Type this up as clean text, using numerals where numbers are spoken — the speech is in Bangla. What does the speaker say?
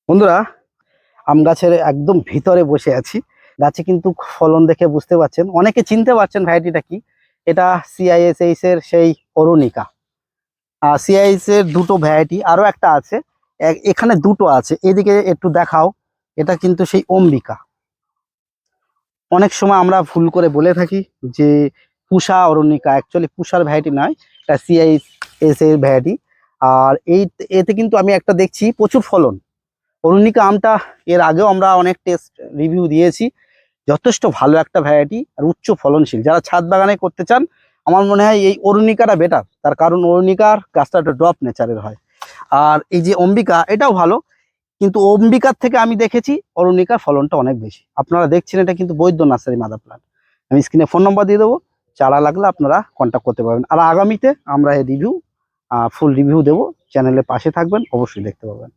বন্ধুরা, আম গাছের একদম ভিতরে বসে আছি। গাছে কিন্তু ফলন দেখে বুঝতে পারছেন, অনেকে চিনতে পারছেন ভ্যারাইটিটা কি। এটা CISH এর সেই অরুণিকা। CIS এর দুটো ভ্যারাইটি, আরো একটা আছে। এখানে দুটো আছে, এদিকে একটু দেখাও। এটা কিন্তু সেই অম্বিকা। অনেক সময় আমরা ভুল করে বলে থাকি যে পুষা অরুণিকা, অ্যাকচুয়ালি পুষার ভ্যারাইটি নয়, এটা CIS এর ভ্যারাইটি। আর এতে কিন্তু আমি একটা দেখছি প্রচুর ফলন। অরুণিকা আমটা এর আগেও আমরা অনেক টেস্ট রিভিউ দিয়েছি। যথেষ্ট ভালো একটা ভ্যারাইটি আর উচ্চ ফলনশীল। যারা ছাদ বাগানে করতে চান, আমার মনে হয় এই অরুণিকাটা বেটার। তার কারণ অরুণিকার গাছটা একটা ড্রপ নেচারের হয়। আর এই যে অম্বিকা, এটাও ভালো, কিন্তু অম্বিকার থেকে আমি দেখেছি অরুণিকার ফলনটা অনেক বেশি। আপনারা দেখছেন, এটা কিন্তু বৈদ্য নার্সারি মাদার প্লান্ট। আমি স্ক্রিনে ফোন নম্বর দিয়ে দেবো, চারা লাগলে আপনারা কন্ট্যাক্ট করতে পারবেন। আর আগামীতে আমরা এই ফুল রিভিউ দেবো। চ্যানেলের পাশে থাকবেন, অবশ্যই দেখতে পাবেন।